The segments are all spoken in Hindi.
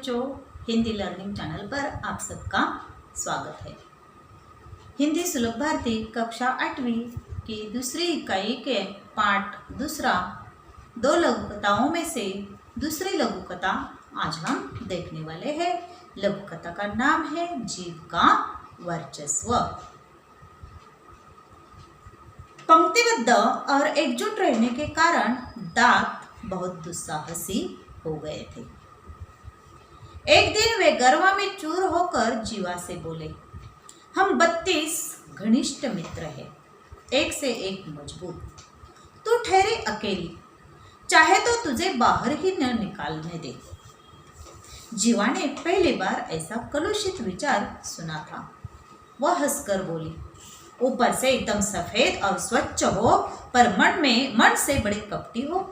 बच्चों, हिंदी लर्निंग चैनल पर आप सबका स्वागत है। हिंदी सुलभ भारती कक्षा 8वीं की दूसरी इकाई के पाठ दूसरा 2 लघुकथाओं में से दूसरी लघुकथा आज हम देखने वाले हैं। लघुकथा का नाम है जीव का वर्चस्व। पंक्तिबद्ध और एकजुट रहने के कारण दांत बहुत दुस्साहसी हो गए थे। एक दिन वे गर्व में चूर होकर जीवा से बोले, हम 32 घनिष्ठ मित्र हैं, एक से एक मजबूत। तू ठहरे अकेली, चाहे तो तुझे बाहर ही न निकालने दे। जीवा ने पहली बार ऐसा कलुषित विचार सुना था। वह हंसकर बोली, ऊपर से एकदम सफेद और स्वच्छ हो, पर मन से बड़ी कपटी हो।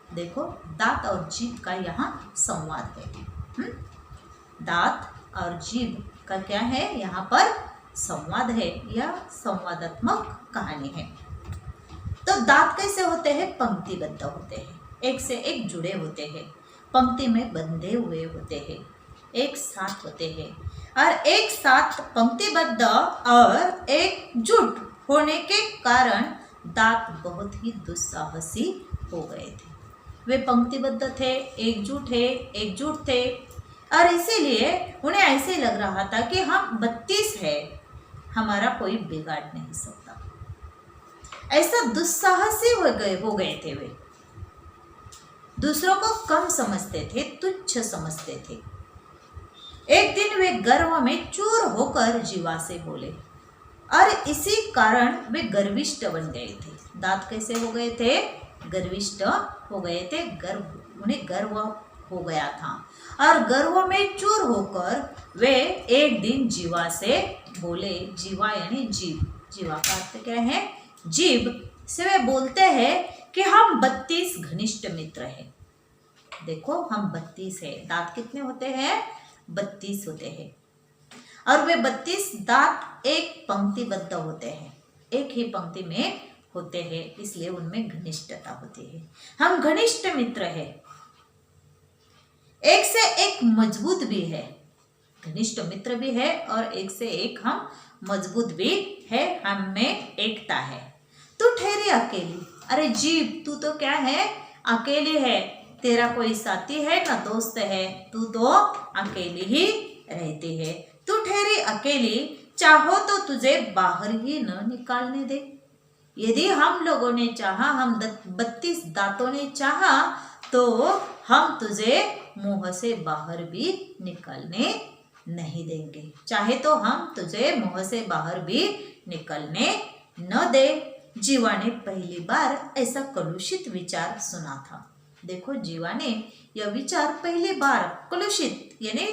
देखो, दांत और जीभ का यहाँ संवाद है। दांत और जीभ का क्या है, यहाँ पर संवाद है या संवादात्मक कहानी है। तो दांत कैसे होते हैं? पंक्तिबद्ध होते हैं, एक से एक जुड़े होते हैं, पंक्ति में बंधे हुए होते हैं, एक साथ होते हैं। और एक साथ पंक्तिबद्ध और एकजुट होने के कारण दांत बहुत ही दुस्साहसी हो गए थे। वे पंक्तिबद्ध थे, एकजुट थे और इसीलिए उन्हें ऐसे लग रहा था कि हम 32 है, हमारा कोई बिगाड़ नहीं सकता। ऐसा दुस्साहसी हो गए थे। वे दूसरों को कम समझते थे, तुच्छ समझते थे। एक दिन वे गर्व में चूर होकर जीवा से बोले और इसी कारण वे गर्विष्ठ बन गए थे। दांत कैसे हो गए थे? गर्विष्ठ हो गए थे। उन्हें गर्व हो गया था और गर्व में चूर होकर वे एक दिन जीवा से बोले। जीवा यानी जीभ। जीवा का अर्थ क्या है? जीभ से वे बोलते हैं कि हम 32 घनिष्ठ मित्र हैं। देखो, हम 32 है। दांत कितने होते हैं? 32 होते हैं। और वे 32 दांत एक पंक्तिबद्ध होते हैं, एक ही पंक्ति में होते हैं, इसलिए उनमें घनिष्ठता होती है। हम घनिष्ठ मित्र हैं, एक से एक मजबूत भी है। घनिष्ठ मित्र भी है और एक से एक हम मजबूत भी है, हम में एकता है। तू ठहरी अकेली। अरे जीव, तू तो क्या है? अकेली है। तेरा कोई साथी है ना दोस्त है, तू तो अकेली ही रहती है। तू ठहरी अकेली, चाहो तो तुझे बाहर ही न निकालने दे। यदि हम लोगों ने चाहा, हम 32 दांतों ने चाहा, तो हम तुझे मुंह से बाहर भी निकलने नहीं देंगे। चाहे तो हम तुझे मुंह से बाहर भी निकलने न दे। जीवा ने पहली बार ऐसा कलुषित विचार सुना था। देखो, जीवा ने यह विचार पहली बार, कलुषित यानी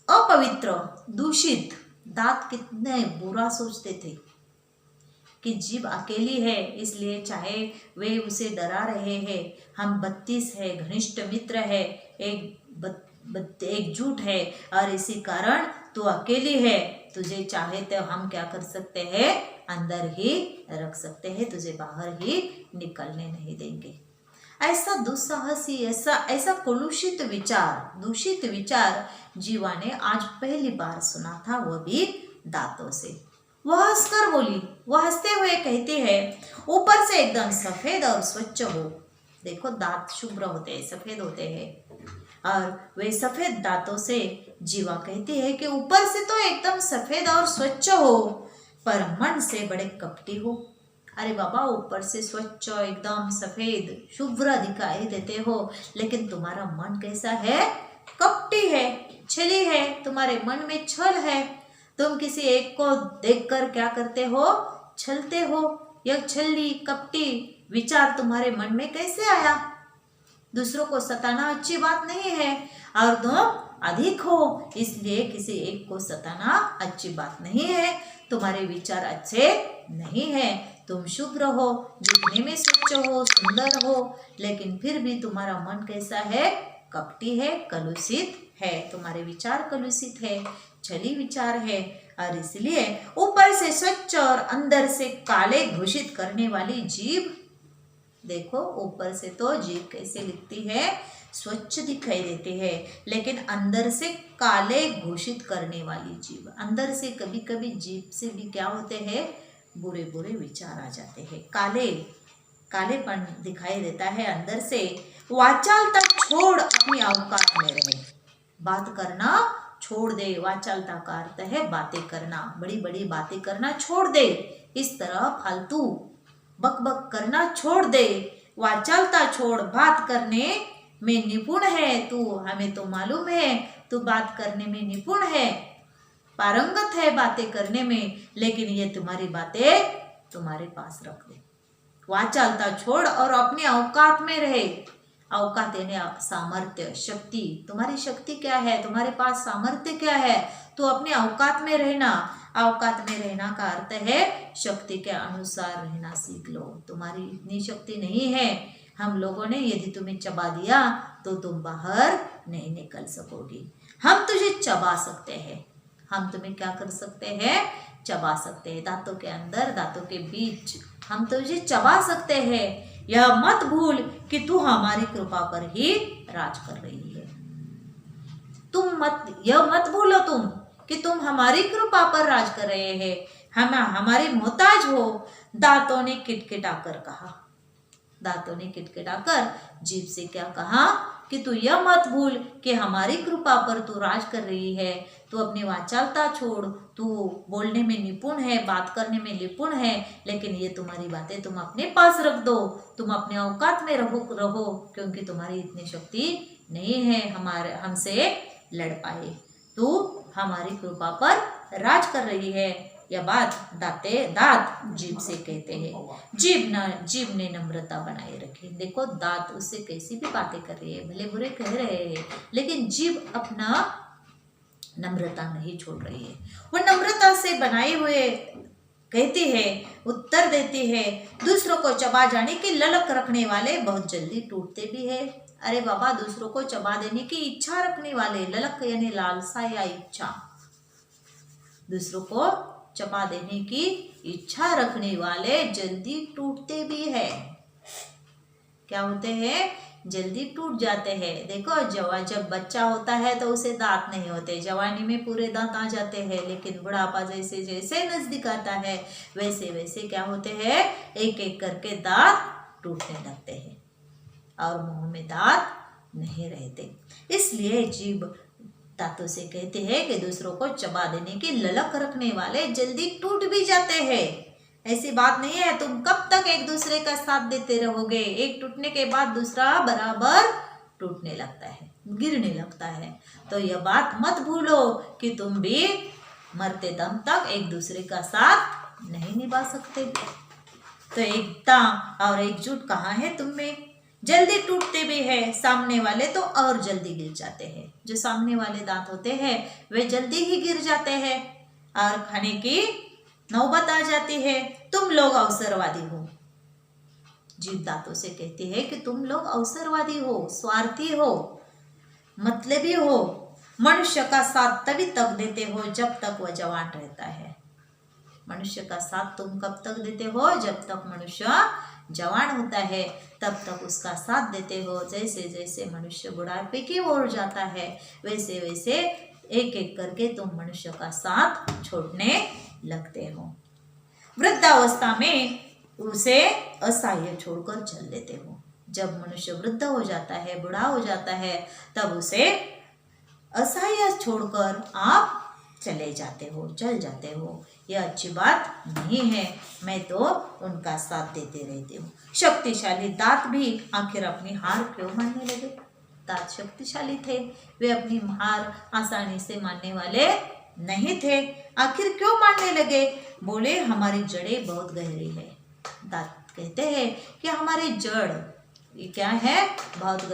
अपवित्र, दूषित। दांत कितने बुरा सोचते थे कि जीभ अकेली है, इसलिए चाहे वे उसे डरा रहे हैं, हम 32 है, घनिष्ठ मित्र है, एकजुट है और इसी कारण तू अकेली है। तुझे चाहे तो हम क्या कर सकते हैं? अंदर ही रख सकते हैं, तुझे बाहर ही निकलने नहीं देंगे। ऐसा दुस्साहसी, ऐसा कलुषित विचार, दूषित विचार जीवा ने आज पहली बार सुना था, वह भी दांतों से। वह हंसकर बोली। वह हंसते हुए कहती है, ऊपर से एकदम सफेद और स्वच्छ हो। देखो, दांत शुभ्र होते हैं, सफेद होते हैं और वे सफेद दांतों से जीवा कहती है कि ऊपर से तो एकदम सफेद और स्वच्छ हो, पर मन से बड़े कपटी हो। अरे बाबा, ऊपर से स्वच्छ, एकदम सफेद, शुभ्र दिखाई देते हो, लेकिन तुम्हारा मन कैसा है? कपटी है, छली है। तुम्हारे मन में छल है। तुम किसी एक को देखकर क्या करते हो? छलते हो। यह छली, कपटी विचार तुम्हारे मन में कैसे आया? दूसरों को सताना अच्छी बात नहीं है और तुम अधिक हो, इसलिए किसी एक को सताना अच्छी बात नहीं है। तुम्हारे विचार अच्छे नहीं है। तुम शुभ्र हो, दिखने में स्वच्छ हो, सुंदर हो, लेकिन फिर भी तुम्हारा मन कैसा है? कपटी है, कलुषित है। तुम्हारे विचार कलुषित है, छली विचार है और इसलिए ऊपर से स्वच्छ और अंदर से काले घोषित करने वाली जीभ। देखो, ऊपर से तो जीभ कैसे लिखती है? स्वच्छ दिखाई देती है, लेकिन अंदर से काले घोषित करने वाली जीभ। अंदर से कभी कभी जीभ से भी क्या होते हैं, बुरे बुरे विचार आ जाते हैं, कालेपन दिखाई देता है अंदर से। वाचालता छोड़ अपनी औकात में रहे। बात करना छोड़ दे। वाचालता का अर्थ है बातें करना, बड़ी बड़ी बातें करना छोड़ दे। इस तरह फालतू बक बक करना छोड़ दे। वाचालता छोड़, बात करने में निपुण है तू, हमें तो मालूम है तू बात करने में निपुण है, पारंगत है बातें करने में, लेकिन ये तुम्हारी बातें तुम्हारे पास रख दे। वाचालता छोड़ और अपने औकात में रहे। औकात यानी सामर्थ्य, शक्ति। तुम्हारी शक्ति क्या है, तुम्हारे पास सामर्थ्य क्या है, तो अपने औकात में रहना। औकात में रहना का अर्थ है शक्ति के अनुसार रहना सीख लो। तुम्हारी इतनी शक्ति नहीं है, हम लोगों ने यदि तुम्हें चबा दिया तो तुम बाहर नहीं निकल सकोगी। हम तुझे चबा सकते हैं, हम तुम्हें क्या कर सकते हैं, चबा सकते हैं। दांतों के अंदर, दांतों के बीच हम तुझे चबा सकते हैं। यह मत भूल कि तू हमारी कृपा पर ही राज कर रही है। यह मत भूलो तुम कि तुम हमारी कृपा पर राज कर रहे हैं, हम हमारे मोहताज हो। दांतों ने किटकिटाकर कहा। दांतों ने किटकिटाकर जीभ से क्या कहा कि तू यह मत भूल कि हमारी कृपा पर तू राज कर रही है। तू अपनी वाचालता छोड़, तू बोलने में निपुण है, बात करने में निपुण है, लेकिन ये तुम्हारी बातें तुम अपने पास रख दो। तुम अपने औकात में रहो, क्योंकि तुम्हारी इतनी शक्ति नहीं है हमारे हमसे लड़ पाए। तू हमारी कृपा पर राज कर रही है। यह बात दांत जीभ से कहते हैं। जीभ ने नम्रता बनाए रखी। देखो दांत उससे कैसी भी बातें कर रही है, भले बुरे कह रहे हैं, लेकिन जीभ अपना नम्रता नहीं छोड़ रही है। वो नम्रता से बनाए हुए कहती है, उत्तर देती है। दूसरों को चबा जाने की ललक रखने वाले बहुत जल्दी टूटते भी है। अरे बाबा, दूसरों को चबा देने की इच्छा रखने वाले, ललक यानी लालसा या इच्छा, दूसरों को चबा देने की इच्छा रखने वाले जल्दी टूटते भी है। क्या होते हैं, जल्दी टूट जाते हैं। देखो जब बच्चा होता है तो उसे दांत नहीं होते, जवानी में पूरे दांत आ जाते हैं, लेकिन बुढ़ापा जैसे जैसे नजदीक आता है वैसे वैसे क्या होते हैं, एक एक करके दांत टूटने लगते हैं और मुंह में दांत नहीं रहते। इसलिए जीभ दांतों से कहते हैं कि दूसरों को चबा देने की ललक रखने वाले जल्दी टूट भी जाते हैं। ऐसी बात नहीं है तुम कब तक एक दूसरे का साथ देते रहोगे, एक टूटने के बाद दूसरा बराबर टूटने लगता है, गिरने लगता है। तो यह बात मत भूलो कि तुम भी मरते दम तक एक दूसरे का साथ नहीं निभा सकते। तो एकता और एकजुट कहाँ है तुम में। जल्दी टूटते भी है सामने वाले तो और जल्दी गिर जाते हैं। जो सामने वाले दांत होते हैं वे जल्दी ही गिर जाते हैं और खाने की नौबत आ जाती है। तुम लोग अवसरवादी हो। जीभ दांतों से कहती है कि तुम लोग अवसरवादी हो, स्वार्थी हो, मतलबी हो। मनुष्य का साथ तभी तक देते हो जब तक वह जवान रहता है। मनुष्य का साथ तुम कब तक देते हो, जब तक मनुष्य जवान होता है तब तक उसका साथ देते हो। जैसे जैसे मनुष्य बुढ़ापे की ओर जाता है वैसे वैसे एक एक करके तुम मनुष्य का साथ छोड़ने लगते हो। वृद्धावस्था में उसे असहाय छोड़कर चल देते हो। जब मनुष्य वृद्ध हो जाता है, बूढ़ा हो जाता है, तब उसे असहाय छोड़कर आप चले जाते हो, चल जाते हो। यह अच्छी बात नहीं है। मैं तो उनका साथ देते रहती हूँ। शक्तिशाली दांत भी आखिर अपनी हार क्यों मानने लगे। दांत शक्तिशाली थे, वे अपनी हार आसानी से मानने वाले नहीं थे। आखिर क्यों मानने लगे। बोले हमारी जड़ें बहुत गहरी है। दांत कहते हैं कि हमारी जड़ ये क्या है, बहुत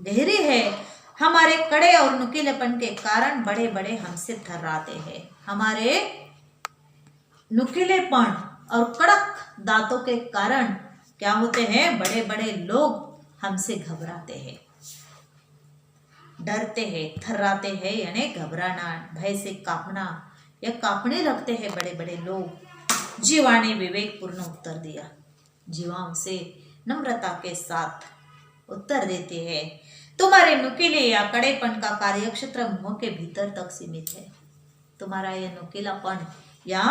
गहरी है। हमारे कड़े और नुकीलेपन के कारण बड़े बड़े हमसे थर्राते हैं। हमारे नुकीलेपन और कड़क दांतों के कारण क्या होते हैं, बड़े बड़े लोग हमसे घबराते हैं, डरते हैं, थर्राते हैं, यानी घबराना, भय से कांपना या कांपने लगते हैं बड़े बड़े लोग। जीवा ने विवेकपूर्ण उत्तर दिया। जीवा उसे नम्रता के साथ उत्तर देती है। तुम्हारे नुकीले या कड़ेपन का कार्यक्षेत्र मुंह के भीतर तक सीमित है। तुम्हारा यह नुकीलापन या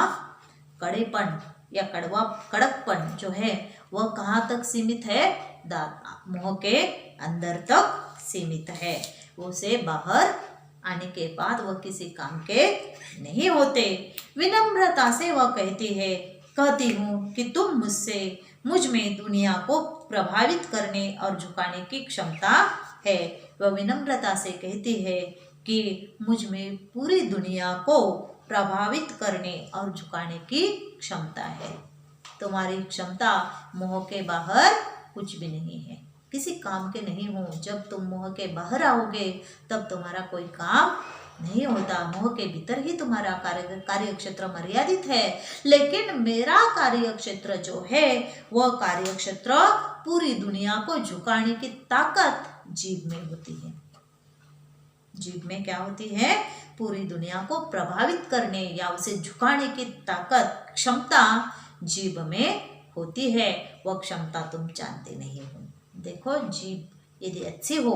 कड़ेपन या कड़कपन जो है वह कहाँ तक सीमित है? दांत मुंह के अंदर तक सीमित है। उसे बाहर आने के बाद वह किसी काम के नहीं होते। विनम्रता से वह कहती हूँ कि तुम मुझ में दुनिया को प्रभावित करने और झुकाने की क्षमता है। वह विनम्रता से कहती है कि मुझ में पूरी दुनिया को प्रभावित करने और झुकाने की क्षमता है। तुम्हारी क्षमता मुंह के बाहर कुछ भी नहीं है, किसी काम के नहीं हो। जब तुम मुंह के बाहर आओगे तब तुम्हारा कोई काम नहीं होता। मुंह के भीतर ही तुम्हारा कार्य क्षेत्र मर्यादित है, लेकिन मेरा कार्य क्षेत्र जो है वह कार्य क्षेत्र पूरी दुनिया को झुकाने की ताकत जीभ में होती है। जीभ में क्या होती है? पूरी दुनिया को प्रभावित करने या उसे झुकाने की ताकत, क्षमता जीभ में होती है। वह क्षमता तुम जानते नहीं हो। देखो, जीभ यदि अच्छी हो,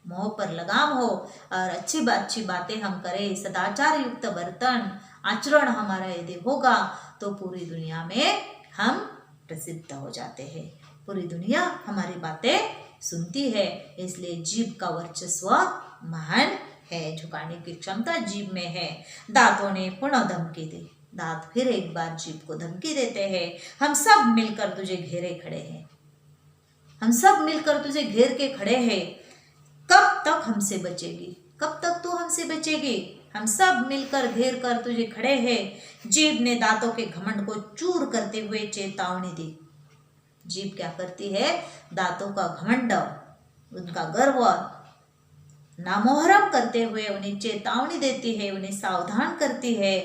मुंह पर लगाम हो और अच्छी बातें हम करें, सदाचार युक्त बर्तन आचरण हमारा यदि होगा तो पूरी दुनिया में हम प्रसिद्ध हो जाते हैं। पूरी दुनिया हमारी बातें सुनती है। इसलिए जीभ का वर्चस्व महान है। झुकाने की क्षमता जीभ में है। दांतों ने पुनः धमकी दी। दांत फिर एक बार जीभ को धमकी देते हैं। हम सब मिलकर तुझे घेरे खड़े हैं। हम सब मिलकर तुझे घेर के खड़े हैं। कब तक हमसे बचेगी? कब तक तू हमसे बचेगी? हम सब मिलकर घेर कर तुझे खड़े हैं। जीभ ने दांतों के घमंड को चूर करते हुए चेतावनी दी। जीभ क्या करती है? दांतों का घमंड, उनका गर्व नामोहरम करते हुए उन्हें चेतावनी देती है, उन्हें सावधान करती है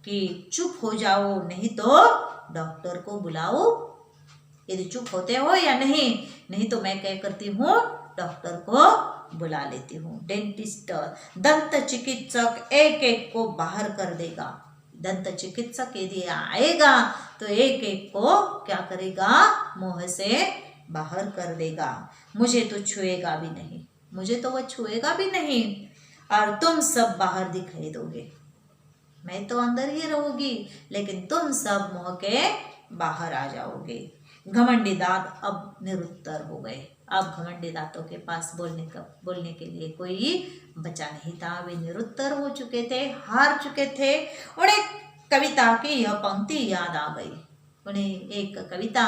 कि चुप हो जाओ, नहीं तो डॉक्टर को बुलाओ। यदि चुप होते हो या नहीं तो मैं क्या करती हूँ? डॉक्टर को बुला लेती हूँ। डेंटिस्ट, दंत चिकित्सक एक एक को बाहर कर देगा। दंत चिकित्सक यदि आएगा तो एक एक को क्या करेगा? मुंह से बाहर कर देगा। मुझे तो छुएगा भी नहीं, मुझे तो वह छुएगा भी नहीं, और तुम सब बाहर दिखाई दोगे। मैं तो अंदर ही रहूंगी, लेकिन तुम सब मुंह के बाहर आ जाओगे। घमंडी दांत अब निरुत्तर हो गए। अब घमंडी दांतों के पास बोलने के लिए कोई बचा नहीं था। वे निरुत्तर हो चुके थे, हार चुके थे। उन्हें कविता की यह पंक्ति याद आ गई। उन्हें एक कविता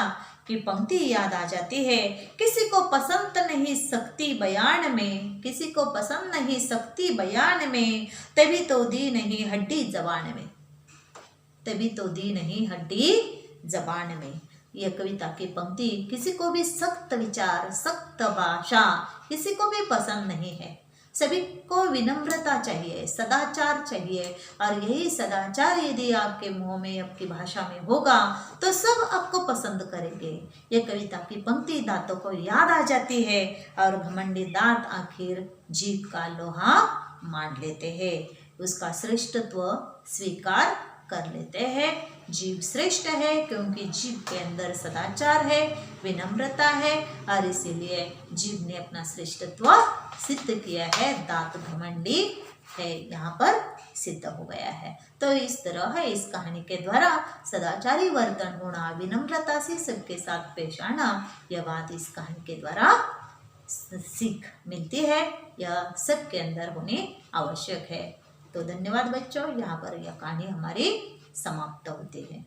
की पंक्ति याद आ जाती है। किसी को पसंद नहीं सकती बयान में, किसी को पसंद नहीं सकती बयान में, तभी तो दी नहीं हड्डी जबान में, तभी तो दी नहीं हड्डी जबान में। यह कविता की पंक्ति किसी को भी सख्त विचार, सख्त भाषा किसी को भी पसंद नहीं है। सभी को विनम्रता चाहिए, सदाचार चाहिए, और यही सदाचार यदि आपके मुंह में, आपकी भाषा में होगा तो सब आपको पसंद करेंगे। यह कविता की पंक्ति दांतों को याद आ जाती है और घमंडी दांत आखिर जीभ का लोहा मान लेते हैं, उसका श्रेष्ठत्व स्वीकार कर लेते हैं। जीभ श्रेष्ठ है क्योंकि जीभ के अंदर सदाचार है, विनम्रता है, और इसीलिए जीभ ने अपना श्रेष्ठत्व सिद्ध किया है। दांत घमंडी है, यहाँ पर सिद्ध हो गया है। तो इस तरह है, इस कहानी के द्वारा सदाचारी वर्तन होना, विनम्रता से सबके साथ पेश आना, यह बात इस कहानी के द्वारा सीख मिलती है। यह सबके अंदर होनी आवश्यक है। तो धन्यवाद बच्चों, यहाँ पर यह कहानी हमारी समाप्त होती है।